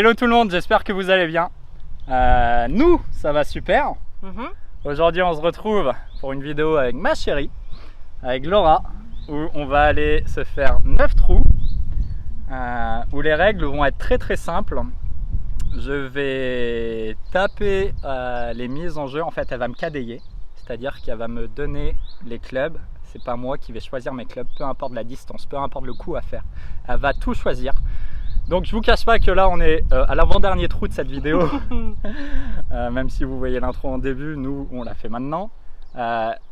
Hello tout le monde, j'espère que vous allez bien. Nous, ça va super. Aujourd'hui, on se retrouve pour une vidéo avec ma chérie, avec Laura, où on va aller se faire 9 trous, où les règles vont être très simples. Je vais taper les mises en jeu, en fait elle va me cadayer, c'est-à-dire qu'elle va me donner les clubs. C'est pas moi qui vais choisir mes clubs, peu importe la distance, peu importe le coup à faire. Elle va tout choisir. Donc je vous cache pas que là on est à l'avant-dernier trou de cette vidéo. Même si vous voyez l'intro en début, nous on l'a fait maintenant.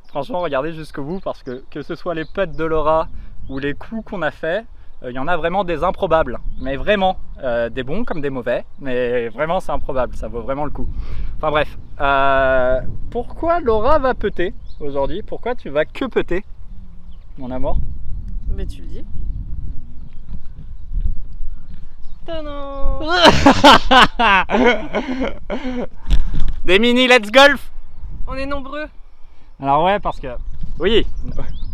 Franchement regardez jusqu'au bout parce que ce soit les putts de Laura ou les coups qu'on a fait, il y en a vraiment des improbables. Mais vraiment, des bons comme des mauvais. Mais vraiment c'est improbable, ça vaut vraiment le coup. Enfin bref, pourquoi Laura va putter aujourd'hui? Pourquoi tu vas que putter, mon amour? Mais tu le dis. Des mini let's golf. On est nombreux. Alors ouais, parce que oui,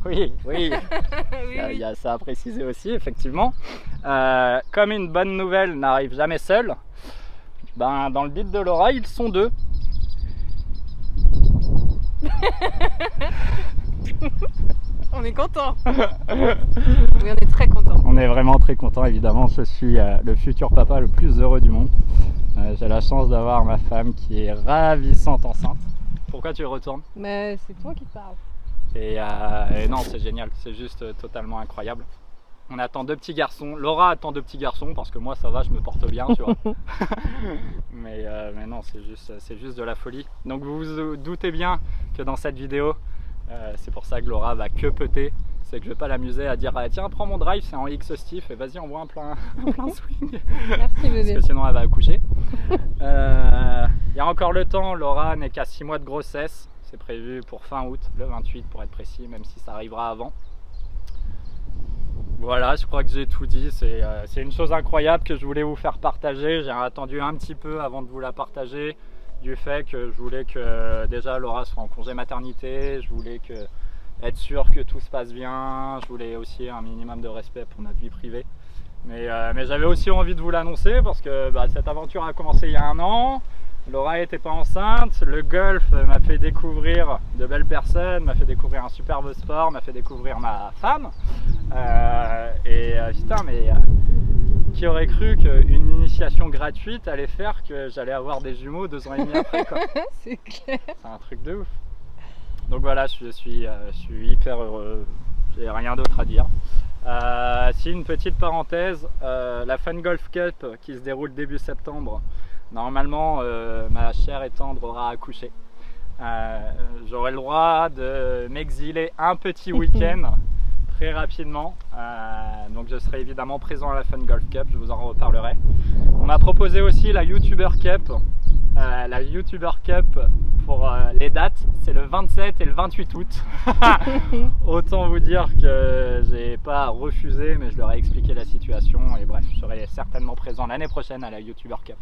oui, il y a ça à préciser aussi effectivement. Comme une bonne nouvelle n'arrive jamais seule, ben dans le beat de Laura ils sont deux. On est content. Oui, on est très content. On est vraiment très content, évidemment. Je suis le futur papa le plus heureux du monde. J'ai la chance d'avoir ma femme qui est ravissante enceinte. Pourquoi tu retournes? Mais c'est toi qui parles. Et non, c'est génial, c'est juste totalement incroyable. On attend 2 petits garçons. Laura attend 2 petits garçons parce que moi ça va, je me porte bien, tu vois. mais non, c'est juste de la folie. Donc vous vous doutez bien que dans cette vidéo, c'est pour ça que Laura va que putter. C'est que je vais pas l'amuser à dire tiens prends mon drive, c'est en X stiff et vas-y envoie un plein swing. Merci bébé. Parce que sinon elle va accoucher. Il y a encore le temps, Laura n'est qu'à 6 mois de grossesse. C'est prévu pour fin août, le 28 pour être précis, même si ça arrivera avant. Voilà, je crois que j'ai tout dit. C'est une chose incroyable que je voulais vous faire partager. J'ai attendu un petit peu avant de vous la partager, du fait que je voulais que déjà Laura soit en congé maternité, je voulais être sûr que tout se passe bien, je voulais aussi un minimum de respect pour notre vie privée. Mais j'avais aussi envie de vous l'annoncer parce que cette aventure a commencé il y a 1 an. Laura n'était pas enceinte, le golf m'a fait découvrir de belles personnes, m'a fait découvrir un superbe sport, m'a fait découvrir ma femme. Putain, mais qui aurait cru qu'une initiation gratuite allait faire que j'allais avoir des jumeaux 2 ans et demi après, quoi. C'est clair. C'est un truc de ouf. Donc voilà, je suis hyper heureux, j'ai rien d'autre à dire. Si une petite parenthèse, la Fun Golf Cup qui se déroule début septembre, normalement ma chère et tendre aura accouché. J'aurai le droit de m'exiler un petit week-end très rapidement, donc je serai évidemment présent à la Fun Golf Cup, je vous en reparlerai. On m'a proposé aussi la YouTuber Cup. La YouTuber Cup pour les dates, c'est le 27 et le 28 août. Autant vous dire que j'ai pas refusé, mais je leur ai expliqué la situation et bref, je serai certainement présent l'année prochaine à la YouTuber Cup,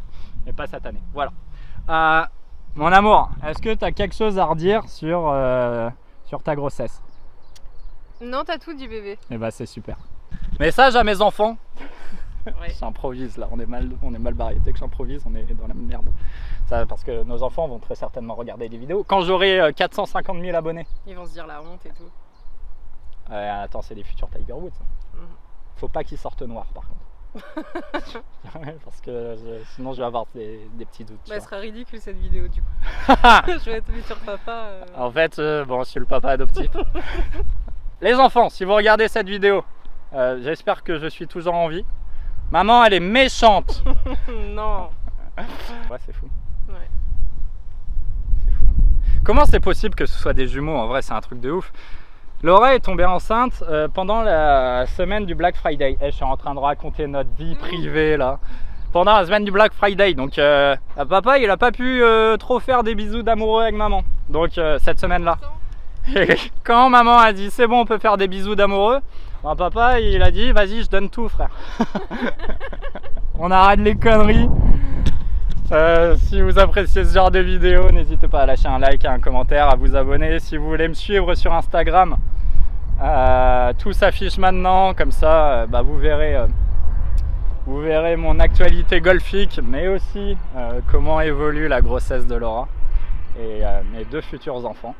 mais pas cette année. Voilà. Mon amour, est-ce que tu as quelque chose à redire sur ta grossesse? Non, t'as tout dit bébé. Et bah c'est super. Message à mes enfants. Ouais. J'improvise là, on est mal barré. Dès que j'improvise, on est dans la merde. Ça, parce que nos enfants vont très certainement regarder les vidéos. Quand j'aurai 450 000 abonnés. Ils vont se dire la honte et tout. Attends, c'est des futurs Tiger Woods. Faut pas qu'ils sortent noirs par contre. Parce que sinon je vais avoir des petits doutes. Elle sera ridicule cette vidéo du coup. Je vais être futur papa. En fait, bon, je suis le papa adoptif. Les enfants, si vous regardez cette vidéo, j'espère que je suis toujours en vie. Maman, elle est méchante. Non. Ouais, c'est fou. Ouais. C'est fou. Comment c'est possible que ce soit des jumeaux? En vrai, c'est un truc de ouf. Laura est tombée enceinte pendant la semaine du Black Friday. Je suis en train de raconter notre vie privée là. Pendant la semaine du Black Friday. Donc, papa, il a pas pu trop faire des bisous d'amoureux avec maman. Donc, cette semaine-là. Et quand maman a dit c'est bon, on peut faire des bisous d'amoureux, papa il a dit vas-y, je donne tout, frère. On arrête les conneries. Si vous appréciez ce genre de vidéo, n'hésitez pas à lâcher un like et un commentaire, à vous abonner. Si vous voulez me suivre sur Instagram, tout s'affiche maintenant, comme ça vous verrez Vous verrez mon actualité golfique, mais aussi comment évolue la grossesse de Laura et mes 2 futurs enfants.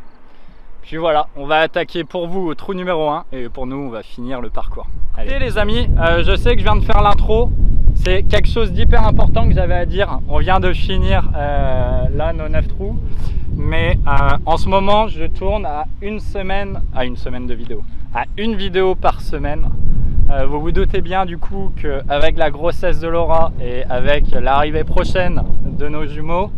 Puis voilà, on va attaquer pour vous au trou numéro 1 et pour nous on va finir le parcours. Allez les amis, je sais que je viens de faire l'intro, c'est quelque chose d'hyper important que j'avais à dire. On vient de finir là nos 9 trous, mais en ce moment je tourne à une semaine de vidéo, à une vidéo par semaine. Vous vous doutez bien du coup qu'avec la grossesse de Laura et avec l'arrivée prochaine de nos jumeaux,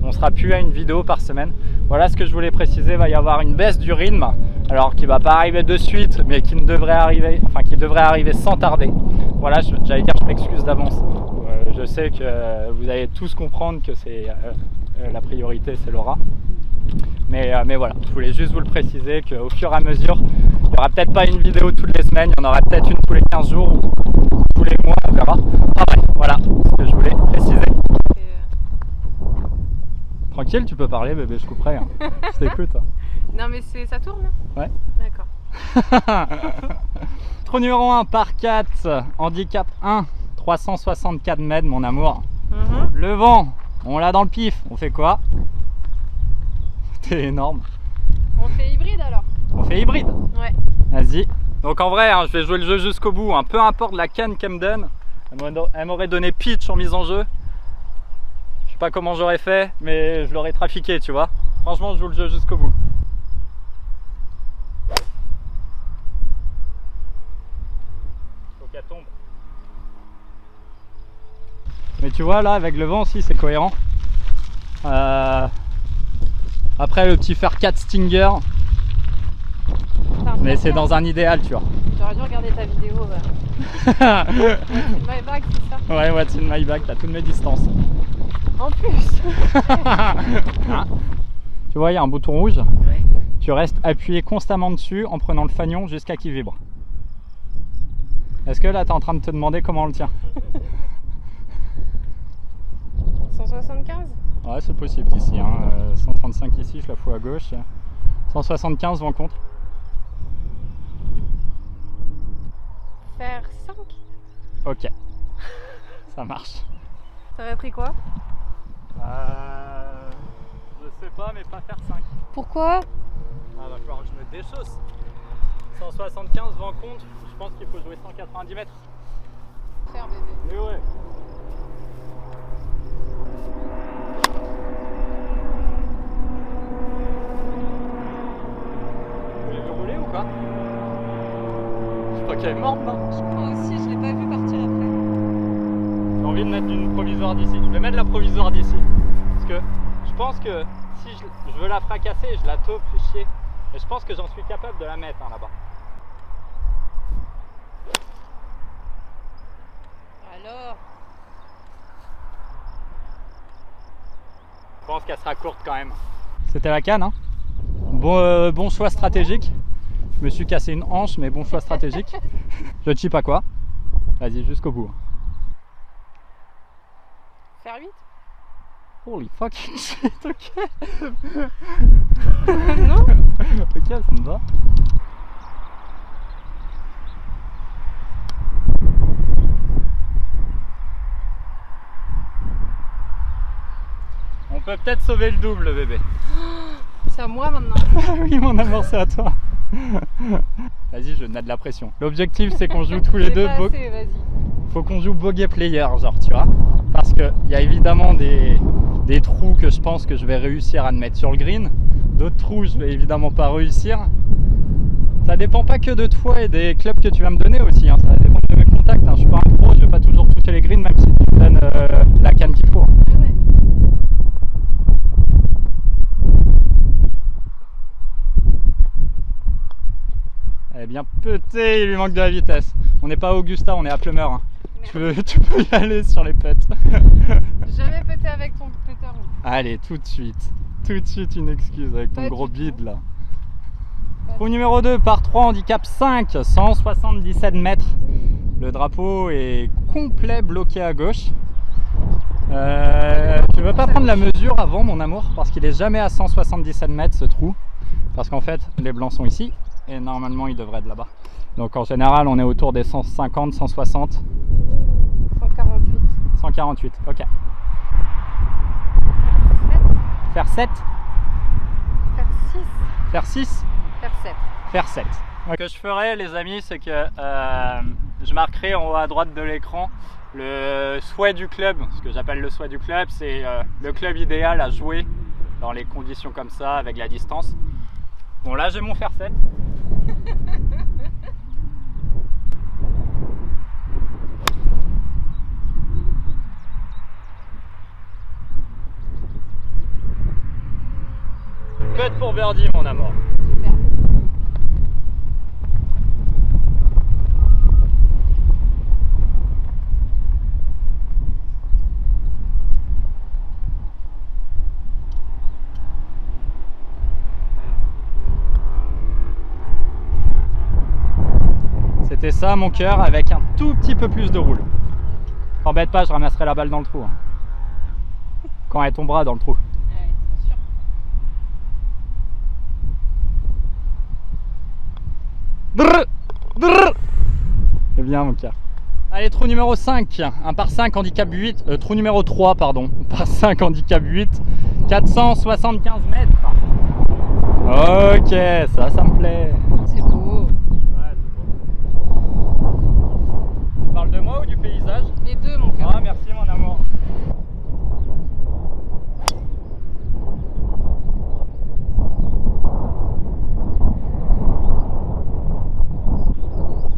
on sera plus à une vidéo par semaine. Voilà ce que je voulais préciser, il va y avoir une baisse du rythme, alors qui ne va pas arriver de suite, mais qui devrait arriver sans tarder. Voilà, j'allais dire, je m'excuse d'avance. Je sais que vous allez tous comprendre que c'est la priorité, c'est Laura. Mais voilà, je voulais juste vous le préciser qu'au fur et à mesure, il n'y aura peut-être pas une vidéo toutes les semaines, il y en aura peut-être une tous les 15 jours ou tous les mois, on verra. Ah bref, voilà ce que je voulais préciser. Tranquille, tu peux parler bébé, je couperai. Hein. Je t'écoute. Non mais ça tourne? Ouais. D'accord. Trou numéro 1, par 4, handicap 1, 364 mètres mon amour. Le vent, on l'a dans le pif, on fait quoi? T'es énorme. On fait hybride alors? On fait hybride? Ouais. Vas-y. Donc en vrai, hein, je vais jouer le jeu jusqu'au bout, hein. Peu importe la canne qu'elle me donne. Elle m'aurait donné pitch en mise en jeu. Je sais pas comment j'aurais fait, mais je l'aurais trafiqué, tu vois. Franchement, je joue le jeu jusqu'au bout. Faut qu'elle tombe. Mais tu vois, là, avec le vent aussi, c'est cohérent. Après, le petit fer 4 Stinger. Mais c'est dans un idéal, tu vois. J'aurais dû regarder ta vidéo. What's in my bag, c'est ça? Ouais, what's in my bag, t'as toutes mes distances. En plus. Hein, tu vois, il y a un bouton rouge. Ouais. Tu restes appuyé constamment dessus en prenant le fanion jusqu'à qu'il vibre. Est-ce que là, tu es en train de te demander comment on le tient? 175? Ouais, c'est possible ici. Hein. 135 ici, je la fous à gauche. 175 vent contre. Faire 5? Ok. Ça marche. T'aurais pris quoi? Je sais pas, mais pas faire 5. Pourquoi? Ah, va falloir que je me déchausse. 175 vent contre, je pense qu'il faut jouer 190 mètres. Faire bébé. Mais ouais. Vous l'avez roulé ou quoi? Je crois qu'elle est morte, non? Moi aussi, je l'ai pas vu partir après. J'ai envie de mettre une provisoire d'ici. Je vais mettre la provisoire d'ici. Parce que je pense que si je veux la fracasser, je la taupe, fait chier. Et je pense que j'en suis capable de la mettre hein, là-bas. Alors? Je pense qu'elle sera courte quand même. C'était la canne, hein. Bon choix stratégique. Je me suis cassé une hanche, mais bon choix stratégique. Je chip à quoi? Vas-y, jusqu'au bout. Faire 8? Holy fucking shit, ok. Non? Ok, ça me va. On peut peut-être sauver le double, bébé. C'est à moi maintenant. Oui, mon amour, c'est à toi. Vas-y, je mets de la pression. L'objectif, c'est qu'on joue tous les deux. Vas-y. Faut qu'on joue bogey player, genre, tu vois. Parce qu'il y a évidemment des trous que je pense que je vais réussir à me mettre sur le green. D'autres trous, je vais évidemment pas réussir. Ça dépend pas que de toi et des clubs que tu vas me donner aussi. Hein. Ça dépend de mes contacts. Hein. Je suis pas un pro, je vais pas toujours toucher les greens, même si tu me donnes la canne qu'il faut. Ouais. Eh bien, pété, il lui manque de la vitesse. On n'est pas à Augusta, on est à Plumeur. Hein. Tu peux y aller sur les pets. Jamais pété avec ton péteur. Allez, tout de suite une excuse avec ton Pas gros du bide tout. là. Trou numéro 2, par 3, handicap 5, 177 mètres. Le drapeau est complet bloqué à gauche. Tu veux pas prendre la mesure avant, mon amour? Parce qu'il est jamais à 177 mètres ce trou. Parce qu'en fait, les blancs sont ici et normalement ils devraient être là-bas. Donc en général, on est autour des 150, 160. 248, ok. Faire 7. Faire 6. Faire 6. Faire 7. Faire 7. Ce que je ferai les amis, c'est que je marquerai en haut à droite de l'écran le souhait du club. Ce que j'appelle le souhait du club, c'est le club idéal à jouer dans les conditions comme ça, avec la distance. Bon là j'ai mon faire 7. Putt pour birdie mon amour. Super. C'était ça mon cœur avec un tout petit peu plus de roule. T'embête pas, je ramasserai la balle dans le trou. Hein. Quand elle tombera dans le trou. Ouais, bien sûr. Drrr, drrr. C'est bien mon cœur. Allez, trou numéro 5, un par 5 handicap 8, trou numéro 3 pardon, par 5 handicap 8, 475 mètres. Ok, ça me plaît. C'est beau. Tu parles de moi ou du paysage? Les deux, mon cœur. Ah merci mon amour.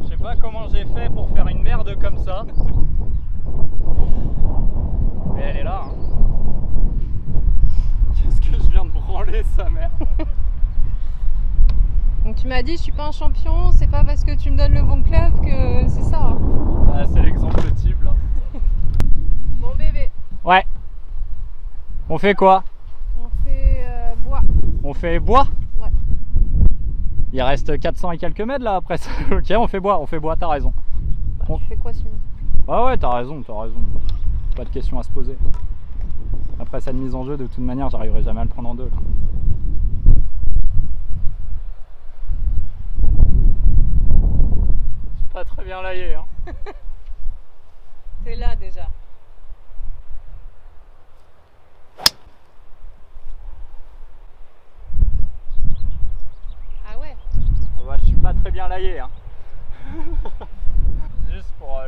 Je sais pas comment j'ai fait pour faire une merde comme ça. Mais elle est là. Hein. Qu'est-ce que je viens de branler sa mère? Donc tu m'as dit je suis pas un champion, c'est pas parce que tu me donnes le bon club que c'est ça. Hein. Ah, c'est l'exemple type là. Bon bébé. Ouais. On fait quoi? On fait bois. On fait bois? Ouais. Il reste 400 et quelques mètres là après ça. Ok, on fait bois, t'as raison. Bah, tu fais quoi sinon? Ouais, t'as raison. Pas de question à se poser. Après cette mise en jeu, de toute manière, j'arriverai jamais à le prendre en deux là. Pas très bien laillé hein. T'es là déjà. Ah ouais. Ouais, je suis pas très bien laillé hein. Juste pour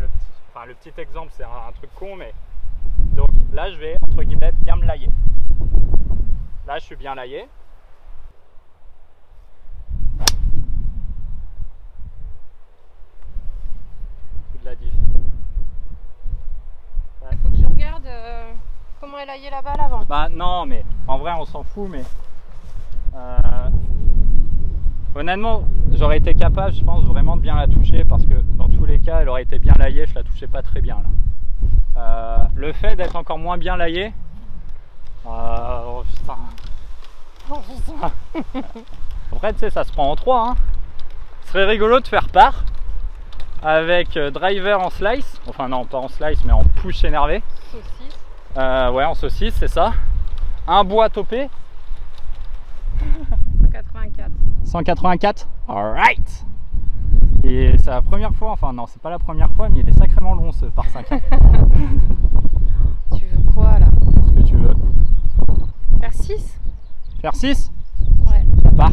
le petit exemple, c'est un truc con mais donc là je vais entre guillemets bien me lailler. Là je suis bien laillé. De la diff. Il faut que je regarde comment elle aillait la balle avant. Bah non mais en vrai on s'en fout mais honnêtement j'aurais été capable je pense vraiment de bien la toucher parce que dans tous les cas elle aurait été bien laillée, je la touchais pas très bien là. Le fait d'être encore moins bien laillée, oh putain. Après tu sais ça se prend en 3 hein. Ce serait rigolo de faire part avec driver en slice, enfin non pas en slice mais en push énervé. Saucisse. Ouais en saucisse c'est ça. Un bois topé. 184. 184. Alright. Et c'est la première fois, enfin non c'est pas la première fois mais il est sacrément long ce par 5. Tu veux quoi là? Ce que tu veux. Faire 6? Faire 6? Ouais. Ça part.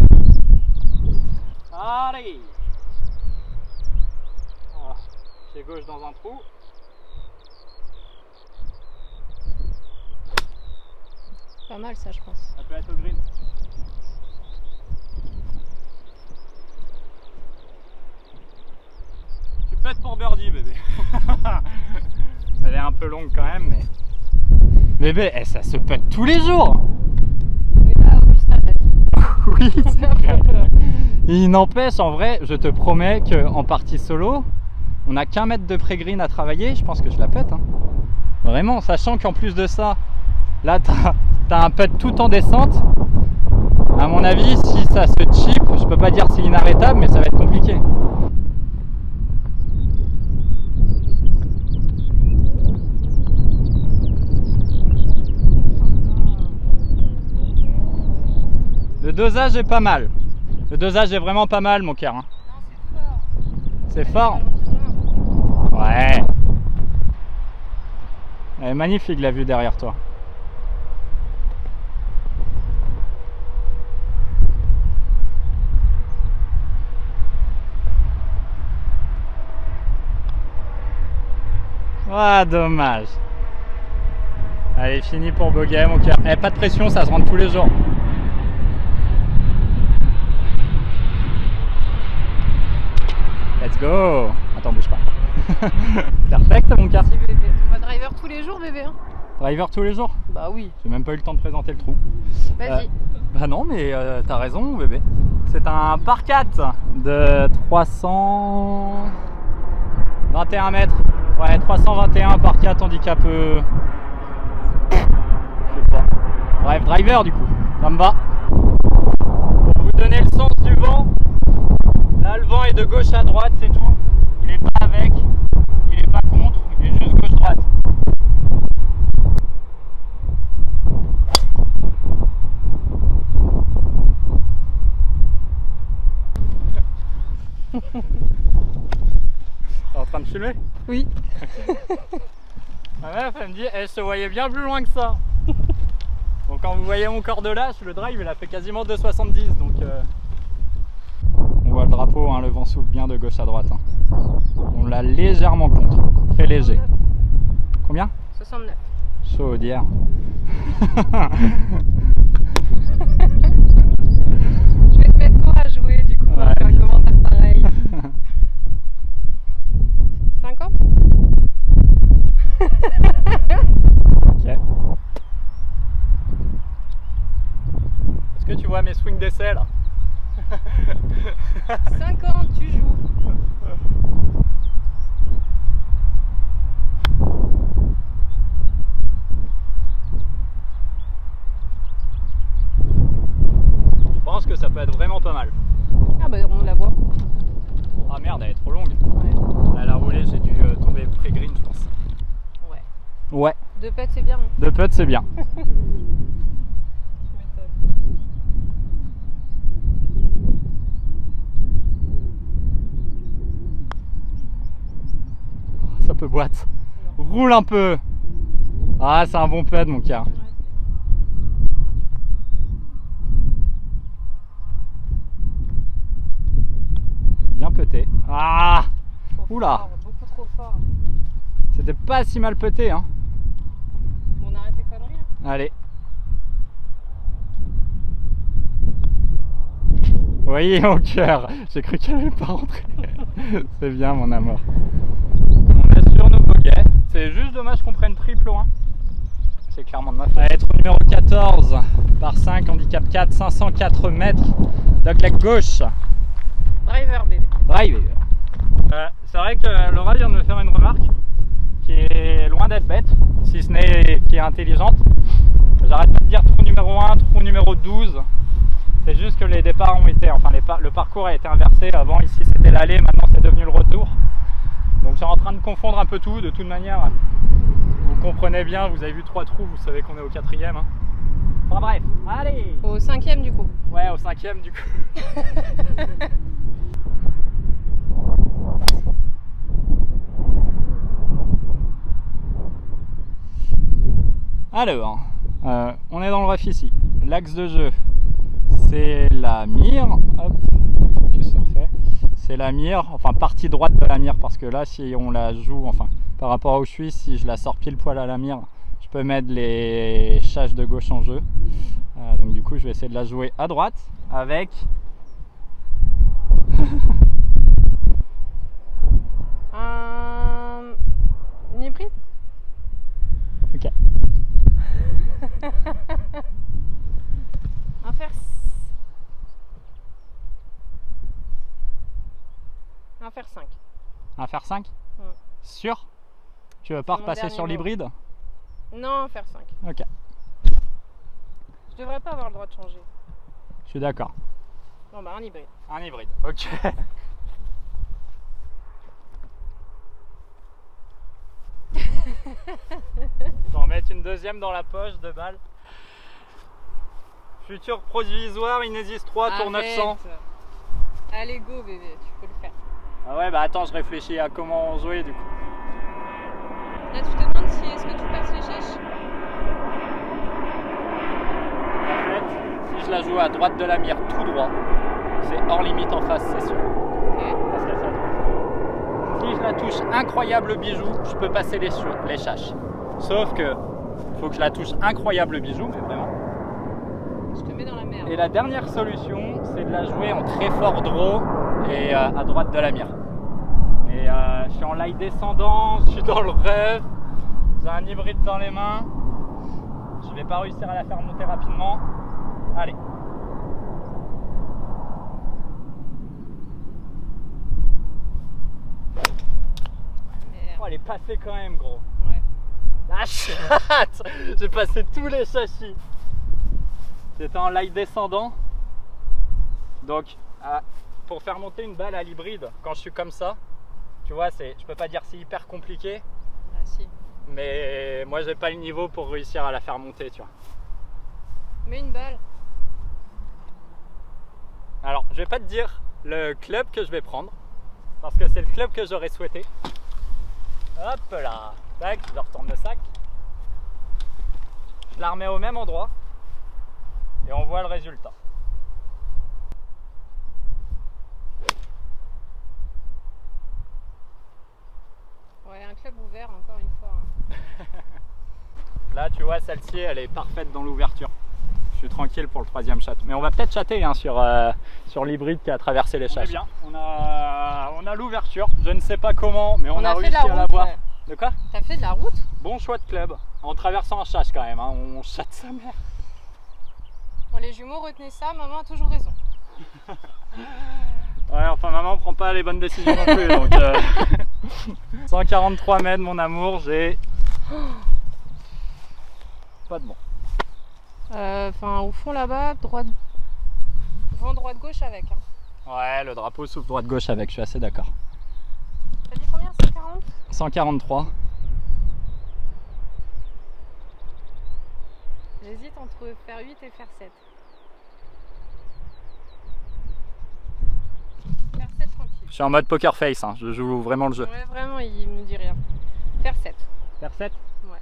Allez. Voilà. Pied gauche dans un trou. Pas mal ça je pense. Ça peut être au green. Tu peux être pour birdie bébé. Elle est un peu longue quand même mais... Bébé, ça se pète tous les jours. Mais là Augustin t'a dit. Oui, c'est vrai. Il n'empêche, en vrai, je te promets qu'en partie solo, on n'a qu'un mètre de pré-green à travailler, je pense que je la pète. Hein. Vraiment, sachant qu'en plus de ça, là, t'as un putt tout en descente. À mon avis, si ça se chip, je peux pas dire c'est inarrêtable, mais ça va être compliqué. Le dosage est pas mal. Le dosage est vraiment pas mal, mon cœur. Hein. Non, C'est fort. c'est fort. Ouais. Elle est magnifique la vue derrière toi. Ah, dommage. Allez, fini pour bogey, mon cœur. Eh, pas de pression, ça se rentre tous les jours. Let's go. Attends, bouge pas. Perfect, mon cœur. Merci bébé. On va driver tous les jours bébé. Hein. Driver tous les jours? Bah oui. J'ai même pas eu le temps de présenter le trou. Vas-y. Bah non, mais t'as raison, mon bébé. C'est un par 4 de 321 mètres. Ouais, 321 par 4 handicap. Je sais pas. Bref, driver du coup. Ça me va. Pour vous donner le sens du vent, là le vent est de gauche à droite, c'est tout. Il est pas avec, il est pas contre, il est juste gauche-droite. T'es en train de filmer? Oui. Ma meuf elle me dit, elle se voyait bien plus loin que ça. Donc quand vous voyez mon corps de lâche, le drive il a fait quasiment 2,70 donc on voit le drapeau, hein, le vent souffle bien de gauche à droite. Hein. On l'a légèrement contre, très léger. Combien? 69. Chaudière. Je vais te mettre quoi à jouer du coup, on va faire un commentaire pareil. 50. Ok. Est-ce que tu vois mes swings d'essai là? 50, tu joues. Je pense que ça peut être vraiment pas mal. Ah bah on la voit. Ah merde, elle est trop longue. Ouais. Là, elle a roulé, j'ai dû tomber pré-green je pense. Ouais. Ouais. Deux pets c'est bien. De putt c'est bien. Ça peut boîte. Roule un peu. Ah, c'est un bon putt mon cœur. Bien putté. Ah. Oula. Fort, beaucoup trop fort. C'était pas si mal putté hein. On arrête les conneries là. Allez. Vous voyez mon cœur, j'ai cru qu'elle allait pas rentrer. C'est bien mon amour. On est sur nos bogeys. C'est juste dommage qu'on prenne triple loin. C'est clairement de ma faute. Allez, trou numéro 14 par 5, handicap 4, 504 mètres. Dogleg gauche. Driver bébé. Driver. C'est vrai que Laura vient de me faire une remarque qui est loin d'être bête, si ce n'est qui est intelligente. J'arrête pas de dire trou numéro 1, trou numéro 12. C'est juste que les départs ont été, enfin le parcours a été inversé. Avant ici c'était l'aller, maintenant c'est devenu le retour. Donc je suis en train de confondre un peu tout. De toute manière, vous comprenez bien, vous avez vu 3 trous, vous savez qu'on est au 4e. Hein. Enfin bref, allez. Au 5e du coup. Ouais, au 5e du coup. Alors, on est dans le ref ici. L'axe de jeu, c'est la mire. Hop, que se refait. C'est la mire, enfin partie droite de la mire, parce que là, si on la joue, enfin par rapport au Suisse, si je la sors pile poil à la mire, je peux mettre les chages de gauche en jeu. Donc du coup, je vais essayer de la jouer à droite avec. Un hybride. Ok. Un fer. Un fer 5. Un fer 5 Sûr? Tu veux pas C'est mon repasser dernier sur mot. l'hybride? Non, un fer 5. Ok, Je devrais pas avoir le droit de changer. je suis d'accord. Bon bah un hybride. Un hybride, ok. Je vais en mettre une deuxième dans la poche de balle. Futur provisoire, Inesis 3, tour 900. Allez go bébé, tu peux le faire. Ah ouais, bah attends, je réfléchis à comment jouer du coup. Là, tu te demandes si est-ce que tu passes les chèches? En fait, si je la joue à droite de la mire tout droit, c'est hors limite en face, c'est sûr. Parce qu'elle s'attend. Si je la touche incroyable bijou, je peux passer les châches. Sauf que faut que je la touche incroyable bijou, mais vraiment. Je te mets dans la merde. Et la dernière solution, c'est de la jouer en très fort draw et à droite de la mire. Et je suis en lie descendant, je suis dans le rêve, j'ai un hybride dans les mains. Je vais pas réussir à la faire monter rapidement. Allez. Oh, elle est passée quand même, gros. Ouais. La chatte. J'ai passé tous les châssis. J'étais en lie descendant. Donc, pour faire monter une balle à l'hybride, quand je suis comme ça, tu vois, je peux pas dire c'est hyper compliqué. Ah si. Mais moi, j'ai pas le niveau pour réussir à la faire monter, tu vois. Mets une balle. Alors, je vais pas te dire le club que je vais prendre, parce que c'est le club que j'aurais souhaité. Hop là, tac, je retourne le sac. Je la remets au même endroit et on voit le résultat. Ouais, un club ouvert encore une fois. Là, tu vois, celle-ci, elle est parfaite dans l'ouverture. Je suis tranquille pour le troisième chat. Mais on va peut-être chatter hein, sur l'hybride qui a traversé les chats. On est bien, on a l'ouverture. Je ne sais pas comment, mais on a réussi à la voir. Ouais. De quoi? T'as fait de la route? Bon choix de club. En traversant un chasse quand même, hein. On chatte sa mère. Bon, les jumeaux, retenez ça, maman a toujours raison. Ouais, enfin maman prend pas les bonnes décisions non plus. Donc, 143 mètres mon amour, j'ai pas de bon. Enfin, au fond là-bas, droite, vent droite-gauche avec. Hein. Ouais, le drapeau souffle droite-gauche avec, je suis assez d'accord. T'as dit combien? 140? 143. J'hésite entre faire 8 et faire 7. Faire 7 tranquille. Je suis en mode poker face, hein. Je joue vraiment le jeu. Ouais, vraiment, il me dit rien. Faire 7. Faire 7? Ouais.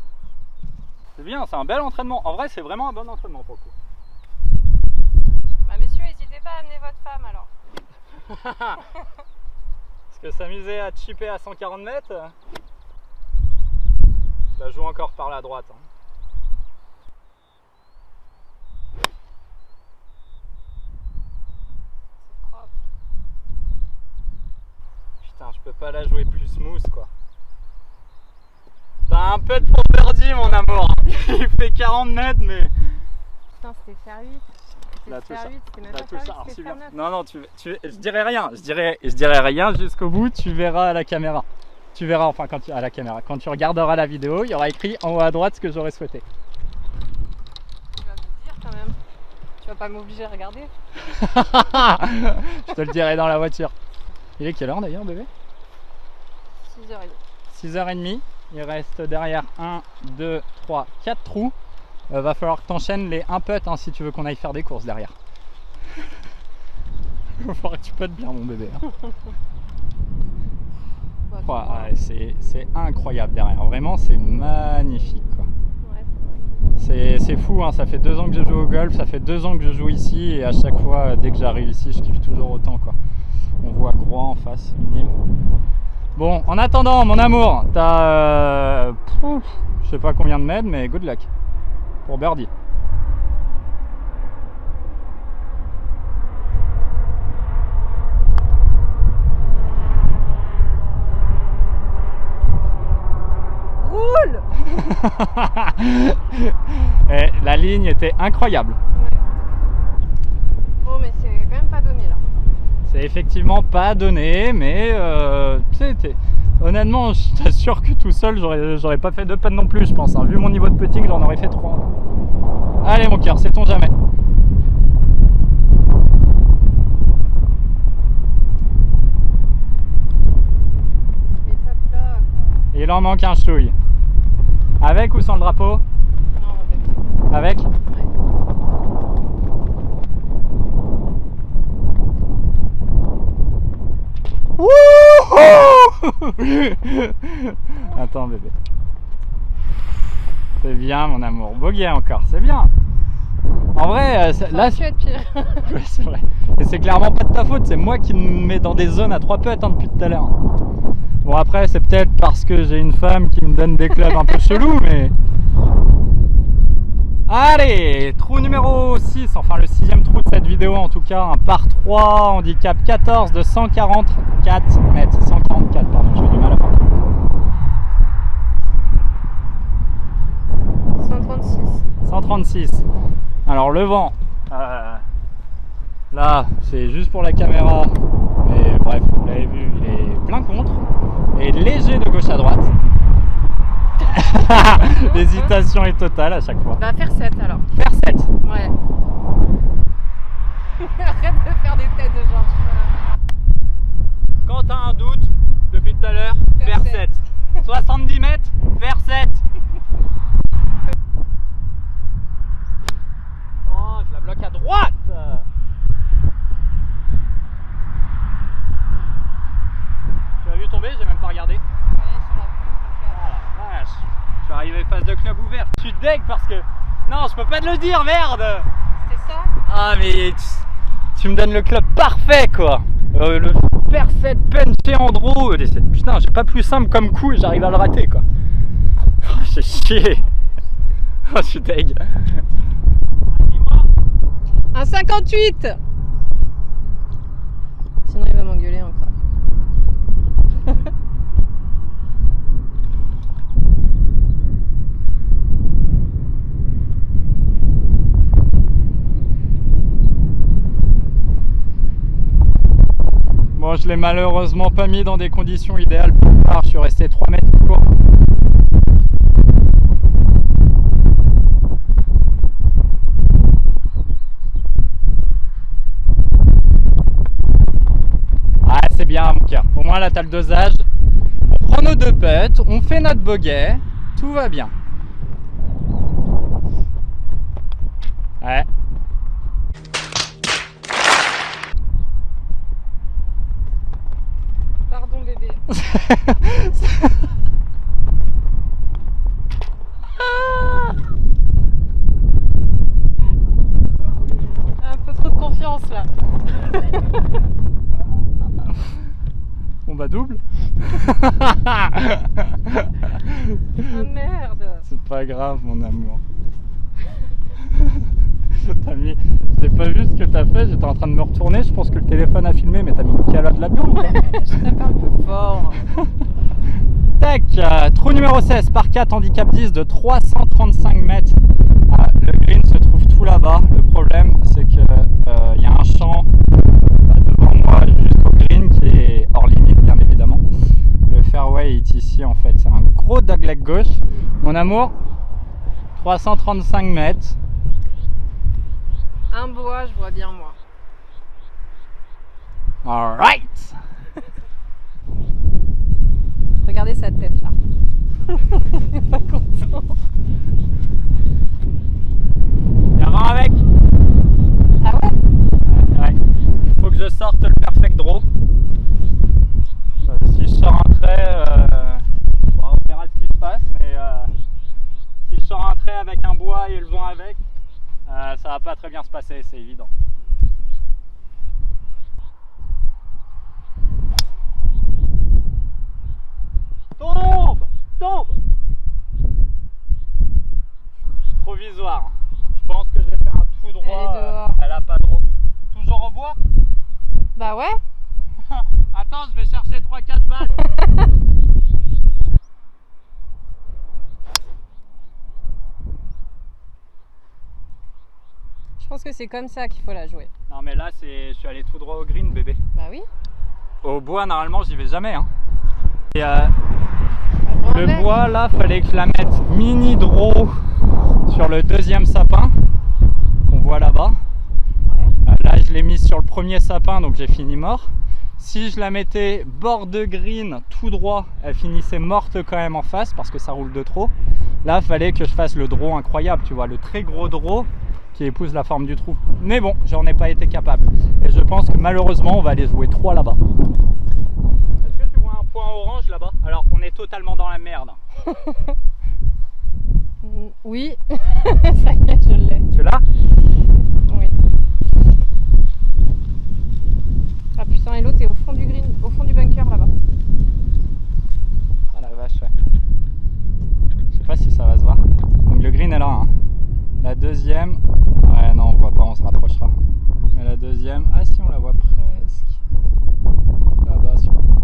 C'est bien, c'est un bel entraînement. En vrai, c'est vraiment un bon entraînement pour le coup. Bah, messieurs, n'hésitez pas à amener votre femme alors. Parce que s'amuser à chipper à 140 mètres, je la joue encore par la droite. Hein. C'est propre. Putain, je peux pas la jouer plus smooth quoi. T'as un peu de pour birdie mon amour. Il fait 40 mètres mais... Putain, c'était faire 8. Là, C'était faire 8, c'était même Là, pas tout faire ça. 8, Alors, c'était faire 9. non, je dirais rien. Je dirais rien jusqu'au bout. Tu verras à la caméra. Tu verras enfin à la caméra. Quand tu regarderas la vidéo, il y aura écrit en haut à droite ce que j'aurais souhaité. Tu vas me le dire quand même. Tu vas pas m'obliger à regarder. Je te le dirai dans la voiture. Il est quelle heure d'ailleurs bébé? 6h30. 6h30. Il reste derrière 1, 2, 3, 4 trous. Va falloir que tu enchaînes les 1 putt hein, si tu veux qu'on aille faire des courses derrière. Il va falloir que tu puttes bien mon bébé. Hein. Ouais, c'est incroyable derrière. Vraiment c'est magnifique quoi. Ouais, c'est fou, hein. Ça fait 2 ans que je joue au golf, ça fait 2 ans que je joue ici et à chaque fois dès que j'arrive ici je kiffe toujours autant quoi. On voit Groix en face, une île. Bon, en attendant mon amour, t'as je sais pas combien de mètres mais good luck pour birdie. roule. Et la ligne était incroyable. Ouais. Bon, mais c'est quand même pas donné là. C'est effectivement pas donné, mais tu sais, honnêtement, je t'assure que tout seul, j'aurais pas fait 2 putts non plus, je pense. Hein. Vu mon niveau de putting, j'en aurais fait 3. Allez, mon cœur, sait-on jamais. Mais tape là, quoi. Il en manque un chouille. Avec ou sans le drapeau? Non, avec. Avec? Ouais. Attends bébé. C'est bien mon amour, bogey encore, c'est bien. En vrai, là tu être pire. Ouais, c'est vrai. Et c'est clairement pas de ta faute, c'est moi qui me mets dans des zones à 3 putts depuis tout à l'heure. Bon après c'est peut-être parce que j'ai une femme qui me donne des clubs un peu chelous, mais... Allez, trou numéro 6, enfin le 6e trou de cette vidéo en tout cas, un par 3, handicap 14 de 144 mètres. 144, pardon, j'ai eu du mal à parler. 136. 136. Alors le vent, là c'est juste pour la caméra, mais bref, vous l'avez vu, il est plein contre et léger de gauche à droite. L'hésitation est totale à chaque fois. Bah faire 7 alors. Faire 7. Ouais. Arrête de faire des têtes de genre. Quand t'as un doute, depuis tout à l'heure, faire 7. 70 mètres, faire 7. Oh, je la bloque à droite. Tu l'as vu tomber, j'ai même pas regardé. Je suis arrivé face de club ouvert. Je suis deg parce que... Non, je peux pas te le dire, merde. C'était ça? Ah mais tu me donnes le club parfait quoi. Le faire 7 penché en draw. Putain, j'ai pas plus simple comme coup et j'arrive à le rater quoi. Oh, j'ai chié. Oh, je suis deg. Un 58. Sinon il va m'engueuler encore. Bon, je l'ai malheureusement pas mis dans des conditions idéales pour le par. Je suis resté 3 mètres plus court. Ah, c'est bien mon cœur. Au moins là, t'as le dosage. On prend nos 2 putts, on fait notre bogey, tout va bien. Ouais. Pardon bébé. Un peu trop de confiance là. On va double. Ah merde. C'est pas grave mon amour. T'as mis... J'ai pas vu ce que t'as fait, j'étais en train de me retourner, je pense que le téléphone a filmé, mais t'as mis une calotte là-dedans. Je tape un peu fort. Tac, trou numéro 16, par 4, handicap 10 de 335 mètres. Le green se trouve tout là-bas. Le problème, c'est que y a un champ devant moi jusqu'au green qui est hors limite, bien évidemment. Le fairway est ici en fait, c'est un gros dogleg gauche. Mon amour, 335 mètres. Un bois, je vois bien moi. Alright. Regardez sa tête là. Il est pas content. Y'a rien avec. Ah ouais? Ouais. Il faut que je sorte le perfect draw. Si je sors un trait, bon, on verra ce qui se passe, mais si je sors un trait avec un bois et le vent avec, ça va pas très bien se passer, c'est évident. Tombe! Tombe! Provisoire. Je pense que je vais faire un tout droit. Elle est dehors. Elle a pas trop. Toujours au bois? Bah ouais. Attends, je vais chercher 3-4 balles. Je pense que c'est comme ça qu'il faut la jouer. Non mais là, je suis allé tout droit au green, bébé. Bah oui. Au bois, normalement, j'y vais jamais. Hein. Et, Le le bois, là, fallait que je la mette mini draw sur le 2e sapin qu'on voit là-bas. Ouais. Là, je l'ai mise sur le 1er sapin, donc j'ai fini mort. Si je la mettais bord de green tout droit, elle finissait morte quand même en face parce que ça roule de trop. Là, fallait que je fasse le draw incroyable, tu vois, le très gros draw qui épouse la forme du trou. Mais bon, j'en ai pas été capable. Et je pense que malheureusement, on va aller jouer 3 là-bas. Est-ce que tu vois un point orange là-bas? Alors, on est totalement dans la merde. Oui, ça y est, je l'ai. Tu l'as? Oui. Ah putain, et l'autre est au fond du green, au fond du bunker là-bas. Ah la vache, ouais. Je sais pas si ça va se voir. Donc le green est là. Hein. La deuxième. Ouais, non, on voit pas, on se rapprochera. Mais la deuxième. Ah si, on la voit presque. Là-bas, sur le point.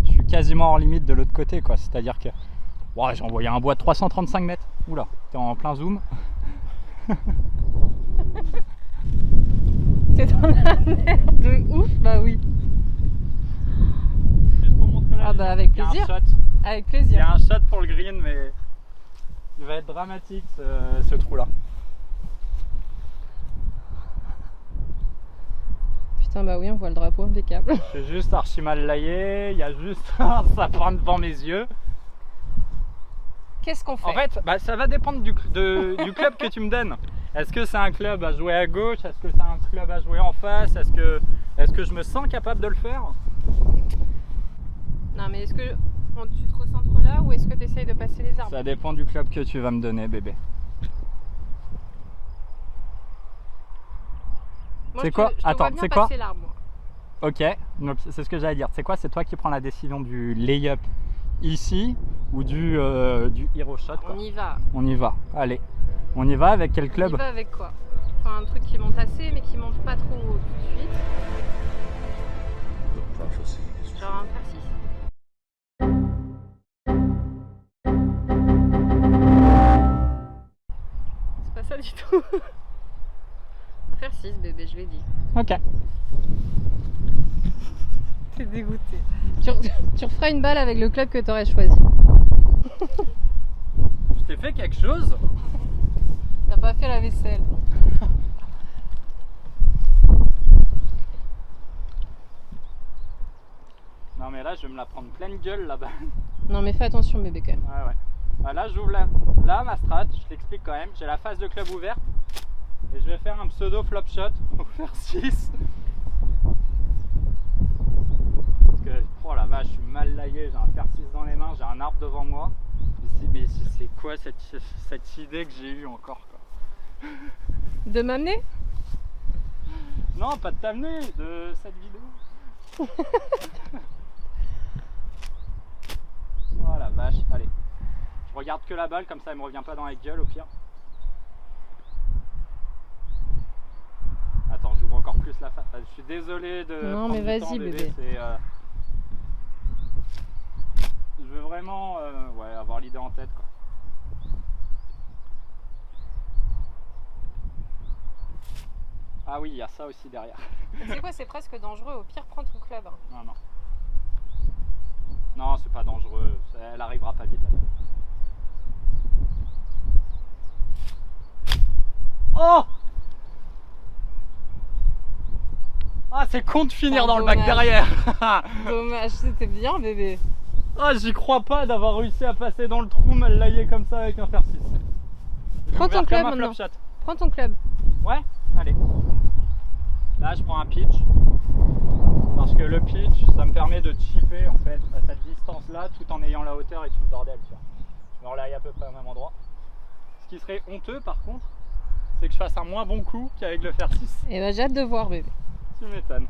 Je suis quasiment hors limite de l'autre côté, quoi. C'est-à-dire que. Ouais, j'ai envoyé un bois de 335 mètres. Oula, t'es en plein zoom. T'es dans la merde de ouf, bah oui. Juste pour montrer la Ah bah avec il y a un plaisir. shot. Avec Il y plaisir. a un shot pour le green, mais il va être dramatique ce trou-là. Putain, bah oui, on voit le drapeau impeccable. C'est juste archi mal laillé, il y a juste un sapin devant mes yeux. Qu'est-ce qu'on fait? En fait, bah, ça va dépendre du club que tu me donnes. Est-ce que c'est un club à jouer à gauche? Est-ce que c'est un club à jouer en face? Est-ce que je me sens capable de le faire? Non, mais est-ce que tu te recentres là ou est-ce que tu essayes de passer les arbres? Ça dépend du club que tu vas me donner, bébé. Moi, C'est quoi? Je te Attends, vois bien c'est quoi? passer l'arbre, moi. Ok, donc c'est ce que j'allais dire. C'est quoi? C'est toi qui prends la décision du lay-up ici ou du hero shot, quoi. On y va. On y va, allez. On y va avec quel club? On y va avec quoi? Enfin, un truc qui monte assez, mais qui monte pas trop haut tout de suite. Genre un fer 6. C'est pas ça du tout. Un fer 6, bébé, je l'ai dit. Ok. T'es dégoûté. Tu referas une balle avec le club que t'aurais choisi. Je t'ai fait quelque chose? T'as pas fait la vaisselle. Non mais là je vais me la prendre pleine gueule là-bas. Non mais fais attention bébé quand même. Ouais ouais. Bah, là j'ouvre là ma strat, je t'explique quand même. J'ai la phase de club ouverte. Et je vais faire un pseudo flop shot au fer 6. Parce que oh la vache, je suis mal laillé, j'ai un fer 6 dans les mains, j'ai un arbre devant moi. Mais c'est quoi cette idée que j'ai eue encore quoi? De m'amener? Non, pas de t'amener, de cette vidéo. Oh la vache, allez. Je regarde que la balle, comme ça elle me revient pas dans la gueule au pire. Attends, j'ouvre encore plus la face. Je suis désolé de. Non mais vas-y bébé. Je veux vraiment ouais, avoir l'idée en tête quoi. Ah oui, il y a ça aussi derrière. C'est quoi, c'est presque dangereux. Au pire, prends ton club. Non, non. Non, c'est pas dangereux. Elle arrivera pas vite là. Oh! Ah, c'est con de finir dans le bac derrière. Dommage, c'était bien bébé. Ah, j'y crois pas d'avoir réussi à passer dans le trou mal laillé comme ça avec un fer 6. Prends ton club maintenant. Prends ton club. Ouais, allez. Là, je prends un pitch. Parce que le pitch, ça me permet de chipper en fait à cette distance-là tout en ayant la hauteur et tout le bordel. Tu vois. Je me relaye à peu près au même endroit. Ce qui serait honteux par contre, c'est que je fasse un moins bon coup qu'avec le fer 6. Et bah j'ai hâte de voir bébé. Tu m'étonnes.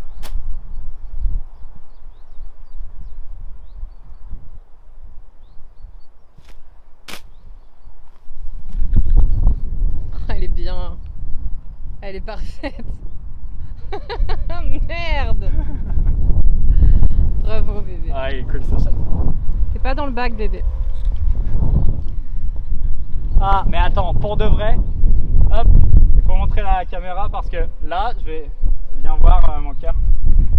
Elle est bien. Elle est parfaite. Merde. Bravo bébé. Ah, il est cool ce shot. T'es pas dans le bac bébé. Ah, mais attends, pour de vrai, hop, il faut montrer la caméra parce que là, viens voir mon cœur,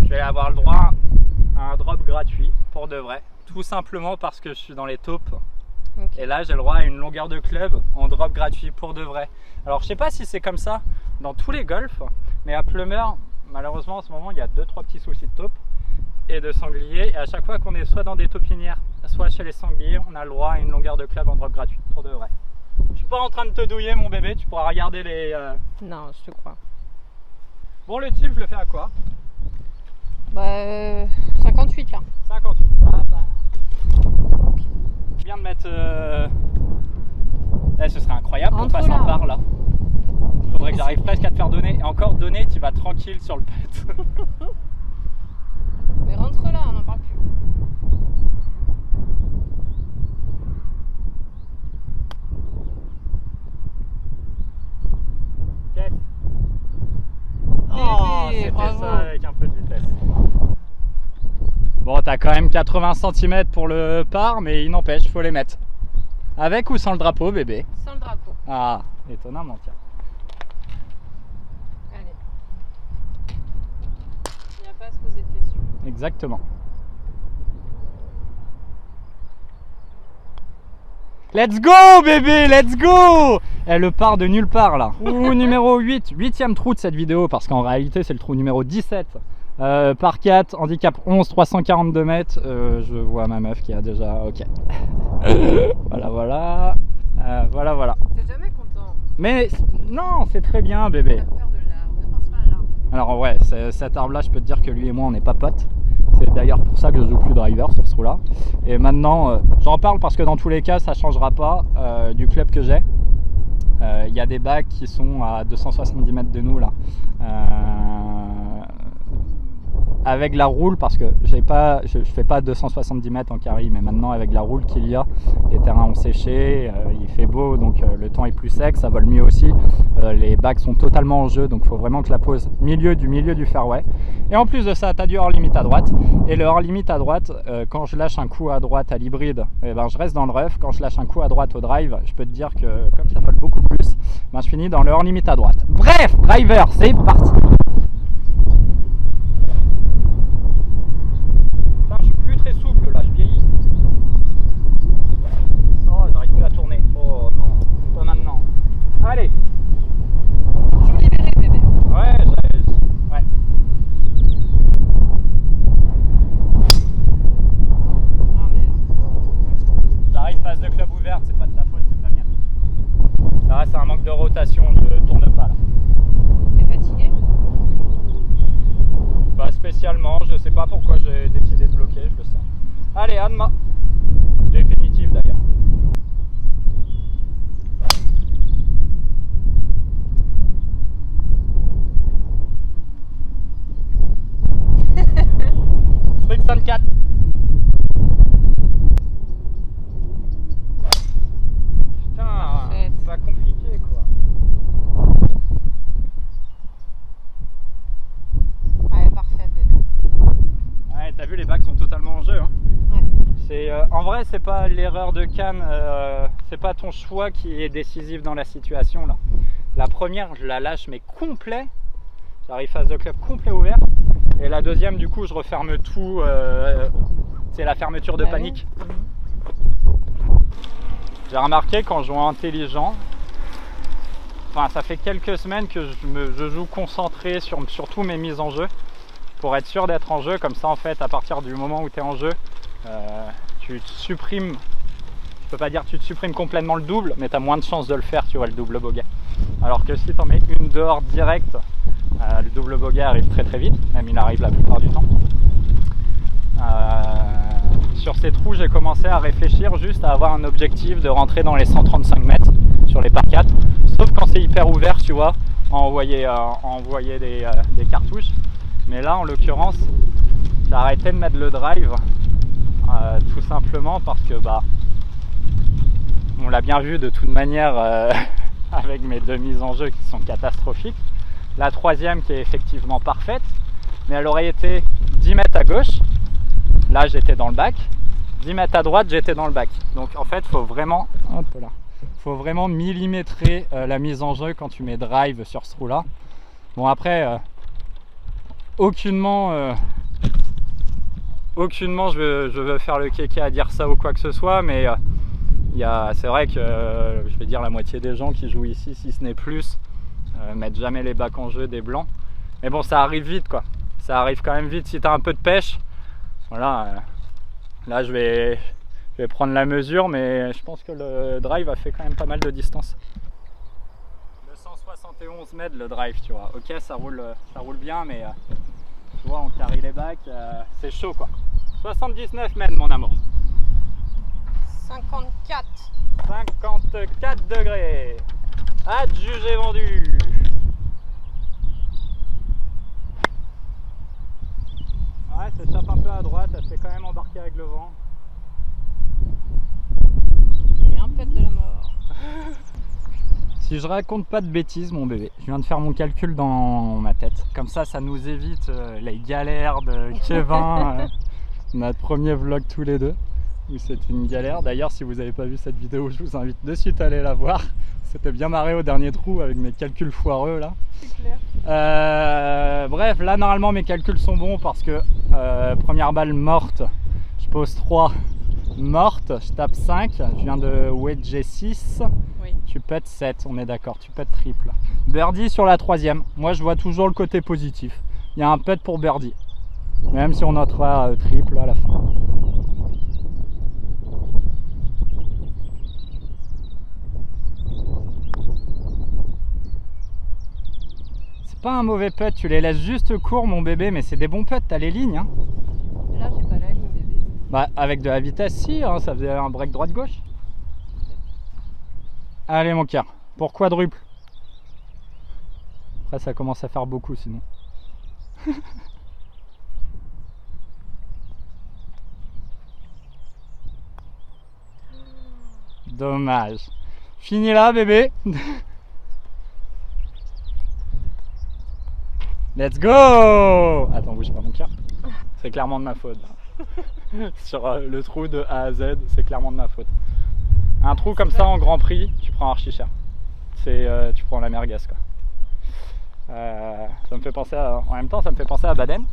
je vais avoir le droit à un drop gratuit, pour de vrai, tout simplement parce que je suis dans les taupes. Okay. Et là, j'ai le droit à une longueur de club en drop gratuit, pour de vrai. Alors, je sais pas si c'est comme ça dans tous les golfs, mais à Plumeur, malheureusement, en ce moment, il y a 2-3 petits soucis de taupe et de sangliers. Et à chaque fois qu'on est soit dans des taupinières, soit chez les sangliers, on a le droit à une longueur de club en drop gratuit, pour de vrai. Je suis pas en train de te douiller mon bébé, tu pourras regarder les... Non, je te crois. Bon, le type, je le fais à quoi? Bah 58 là. 58, ça va pas. Je viens de mettre... Eh, ce serait incroyable. qu'on fasse un par là. Il faudrait que j'arrive presque à te faire donner. Et encore donner, tu vas tranquille sur le pet. Mais rentre là, on n'en parle plus. Yes. Oh, c'était ça avec un peu de vitesse. Bon, t'as quand même 80 cm pour le par, mais il n'empêche, faut les mettre. Avec ou sans le drapeau, bébé? Sans le drapeau. Ah, étonnamment, tiens. Allez. Il n'y a pas à se poser de questions. Exactement. Let's go, bébé, let's go! Elle part de nulle part, là. Trou numéro 8, 8e trou de cette vidéo, parce qu'en réalité, c'est le trou numéro 17. Par 4, handicap 11, 342 mètres. Je vois ma meuf qui a déjà... Ok. Voilà. Voilà. T'es jamais content. Mais non, c'est très bien, bébé. T'as peur de l'arbre, ne pense pas à l'arbre. Alors ouais, cet arbre-là, je peux te dire que lui et moi, on n'est pas potes. C'est d'ailleurs pour ça que je joue plus driver sur ce trou-là. Et maintenant, j'en parle parce que dans tous les cas, ça ne changera pas du club que j'ai. Il y a des bacs qui sont à 270 mètres de nous là. Avec la roule, parce que je fais pas 270 mètres en carry, mais maintenant avec la roule qu'il y a, les terrains ont séché, il fait beau, donc le temps est plus sec, ça vole mieux aussi. Les bacs sont totalement en jeu, donc il faut vraiment que je la pose milieu du fairway. Et en plus de ça, tu as du hors limit à droite, et le hors limit à droite, quand je lâche un coup à droite à l'hybride, ben, je reste dans le rough. Quand je lâche un coup à droite au drive, je peux te dire que comme ça vole beaucoup plus, ben, je finis dans le hors limit à droite. Bref, driver, c'est parti. Très souple là, je vieillis. Oh, j'arrive plus à tourner. Oh non, pas maintenant. Allez. Joue libéré, bébé. Ouais, ouais. Ah merde. J'arrive phase de club ouverte, c'est pas de ta faute, c'est de la mienne. Là, c'est un manque de rotation, je tourne pas là. T'es fatigué? Pas spécialement, je sais pas pourquoi j'ai décidé de bloquer, je le sens. Allez, Anma. Définitive d'ailleurs. Strickson 4. Putain, c'est pas compliqué quoi. Ouais, parfait, bébé. Ouais, t'as vu, les bacs sont totalement en jeu. Hein. Ouais. En vrai, c'est pas l'erreur de Cannes, c'est pas ton choix qui est décisif dans la situation là. La première, je la lâche mais complet. J'arrive phase de club complet ouvert. Et la deuxième, du coup, je referme tout. C'est la fermeture de panique. J'ai remarqué quand je joue intelligent, enfin, ça fait quelques semaines que je joue concentré sur tous mes mises en jeu pour être sûr d'être en jeu. Comme ça, en fait, à partir du moment où tu es en jeu, tu te supprimes. Je peux pas dire que tu te supprimes complètement le double, mais tu as moins de chances de le faire, tu vois, le double bogey. Alors que si tu en mets une dehors direct, le double bogey arrive très très vite, même il arrive la plupart du temps. Sur ces trous, j'ai commencé à réfléchir juste à avoir un objectif de rentrer dans les 135 mètres sur les par 4, sauf quand c'est hyper ouvert, tu vois, à envoyer des cartouches. Mais là, en l'occurrence, j'ai arrêté de mettre le drive, tout simplement parce que on l'a bien vu de toute manière avec mes deux mises en jeu qui sont catastrophiques. La troisième qui est effectivement parfaite, mais elle aurait été 10 mètres à gauche. Là, j'étais dans le bac. 10 mètres à droite, j'étais dans le bac. Donc en fait, faut vraiment millimétrer la mise en jeu quand tu mets drive sur ce trou-là. Bon, après, aucunement je veux faire le kéké à dire ça ou quoi que ce soit, mais c'est vrai que je vais dire la moitié des gens qui jouent ici, si ce n'est plus, mettent jamais les bacs en jeu des blancs. Mais bon, ça arrive vite quoi. Ça arrive quand même vite si tu as un peu de pêche. Voilà, là je vais prendre la mesure, mais je pense que le drive a fait quand même pas mal de distance. 271 mètres le drive, tu vois. Ok, ça roule bien, mais tu vois, on carry les bacs, c'est chaud quoi. 79 mètres mon amour. 54. 54 degrés. Adjugé vendu. Ouais, ça échappe un peu à droite, elle s'est quand même embarquée avec le vent. Il est un pet de la mort. Si je raconte pas de bêtises, mon bébé, je viens de faire mon calcul dans ma tête. Comme ça nous évite les galères de Kevin, notre premier vlog tous les deux, où c'était une galère. D'ailleurs, si vous n'avez pas vu cette vidéo, je vous invite de suite à aller la voir. C'était bien marré au dernier trou avec mes calculs foireux là. C'est clair. Bref, là normalement mes calculs sont bons parce que première balle morte, je pose 3 morte, je tape 5, je viens de wedger 6. Oui. Tu pètes 7, on est d'accord, tu pètes triple. Birdie sur la 3e, moi je vois toujours le côté positif. Il y a un putt pour birdie, même si on notera triple à la fin. C'est pas un mauvais putt, tu les laisses juste courts mon bébé, mais c'est des bons putts, t'as les lignes. Hein. Là j'ai pas la ligne bébé. Bah avec de la vitesse si, hein, ça faisait un break droite-gauche. Allez mon cœur, pour quadruple. Après ça commence à faire beaucoup sinon. Dommage. Fini là bébé. Let's go. Attends, bouge pas mon cœur. C'est clairement de ma faute. Sur le trou de A à Z, c'est clairement de ma faute. Un trou comme ça en Grand Prix, tu prends archi cher. Tu prends la merguez quoi. Ça me fait penser en même temps, ça me fait penser à Baden,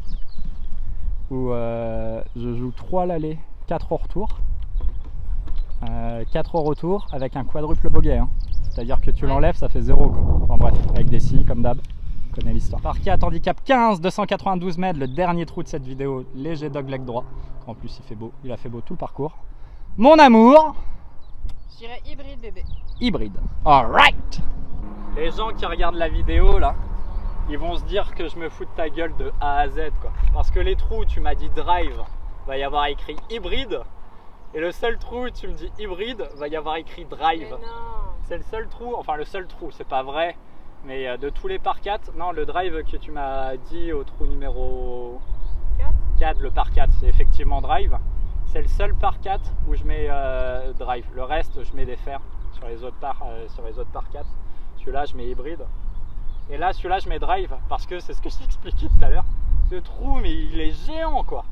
où je joue 3 l'allée, 4 au retour. 4 au retour avec un quadruple bogey. Hein. C'est-à-dire que tu l'enlèves, ça fait 0 quoi. Enfin bref, avec des scies comme d'hab. On connaît l'histoire. Par 4, handicap 15, 292 mètres, le dernier trou de cette vidéo, léger dogleg droit. En plus il fait beau, il a fait beau tout le parcours. Mon amour, je dirais hybride bébé. Hybride. Alright. Les gens qui regardent la vidéo là, ils vont se dire que je me fous de ta gueule de A à Z quoi. Parce que les trous, tu m'as dit drive, va y avoir écrit hybride. Et le seul trou où tu me dis hybride, va y avoir écrit drive. C'est le seul trou, enfin le seul trou, c'est pas vrai. Mais de tous les par 4, non, le drive que tu m'as dit au trou numéro 4, le par 4, c'est effectivement drive. C'est le seul par 4 où je mets drive. Le reste, je mets des fers sur les autres par 4. Celui-là, je mets hybride. Et là, celui-là, je mets drive parce que c'est ce que je t'expliquais tout à l'heure. Ce trou, mais il est géant quoi.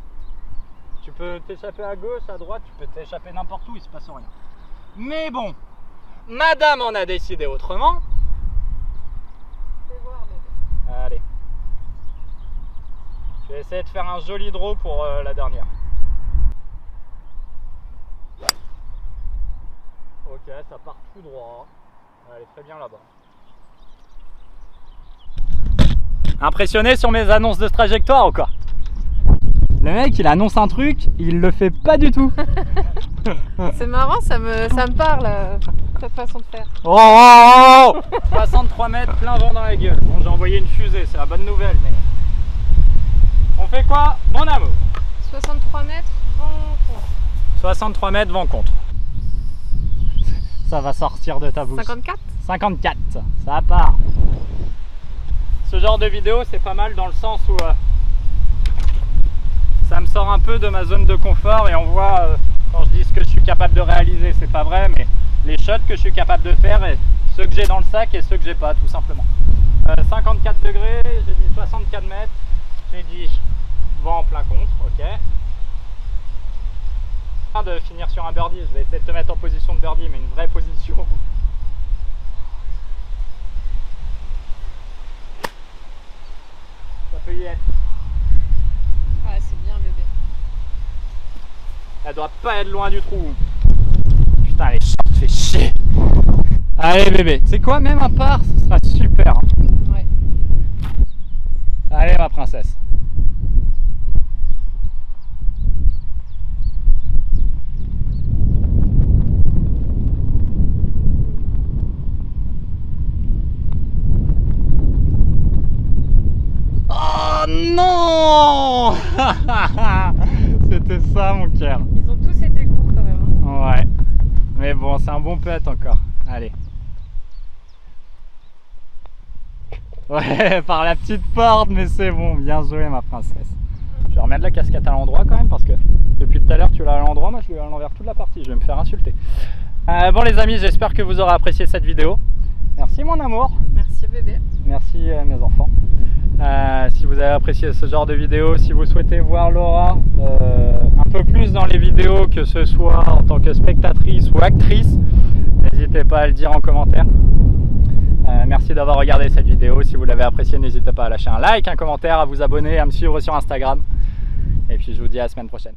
Tu peux t'échapper à gauche, à droite, tu peux t'échapper n'importe où, il se passe rien. Mais bon, madame en a décidé autrement. Fais voir bébé. Allez. Je vais essayer de faire un joli draw pour la dernière. Ok, ça part tout droit. Elle est très bien là-bas. Impressionné sur mes annonces de trajectoire ou quoi? Le mec il annonce un truc, il le fait pas du tout. C'est marrant, ça me parle cette façon de faire. Oh, 63 mètres, plein vent dans la gueule. Bon, j'ai envoyé une fusée, c'est la bonne nouvelle, mais... On fait quoi, mon amour? 63 mètres, vent contre. 63 mètres, vent contre. Ça va sortir de ta bouche. 54. 54, ça part. Ce genre de vidéo, c'est pas mal dans le sens où... ça me sort un peu de ma zone de confort et on voit quand je dis ce que je suis capable de réaliser, c'est pas vrai, mais les shots que je suis capable de faire et ceux que j'ai dans le sac et ceux que j'ai pas tout simplement. 54 degrés, j'ai dit 64 mètres, j'ai dit vent en plein contre, ok. De finir sur un birdie, je vais essayer de te mettre en position de birdie, mais une vraie position. Ça peut y être. Ouais, c'est bien bébé. Elle doit pas être loin du trou. Putain, les shorts fait chier. Allez bébé, c'est quoi, même un par, ce sera super. Ouais. Allez ma princesse. Oh non. C'était ça mon cœur. Ils ont tous été courts quand même. Hein. Ouais. Mais bon, c'est un bon putt encore. Allez. Ouais, par la petite porte, mais c'est bon, bien joué ma princesse. Je vais remettre la casquette à l'endroit quand même parce que depuis tout à l'heure tu l'as à l'endroit, moi je l'ai à l'envers toute la partie, je vais me faire insulter. Bon les amis, j'espère que vous aurez apprécié cette vidéo. Merci mon amour. Merci bébé. Merci mes enfants. Si vous avez apprécié ce genre de vidéo, si vous souhaitez voir Laura un peu plus dans les vidéos, que ce soit en tant que spectatrice ou actrice, n'hésitez pas à le dire en commentaire. Merci d'avoir regardé cette vidéo. Si vous l'avez appréciée, n'hésitez pas à lâcher un like, un commentaire, à vous abonner, à me suivre sur Instagram. Et puis je vous dis à la semaine prochaine.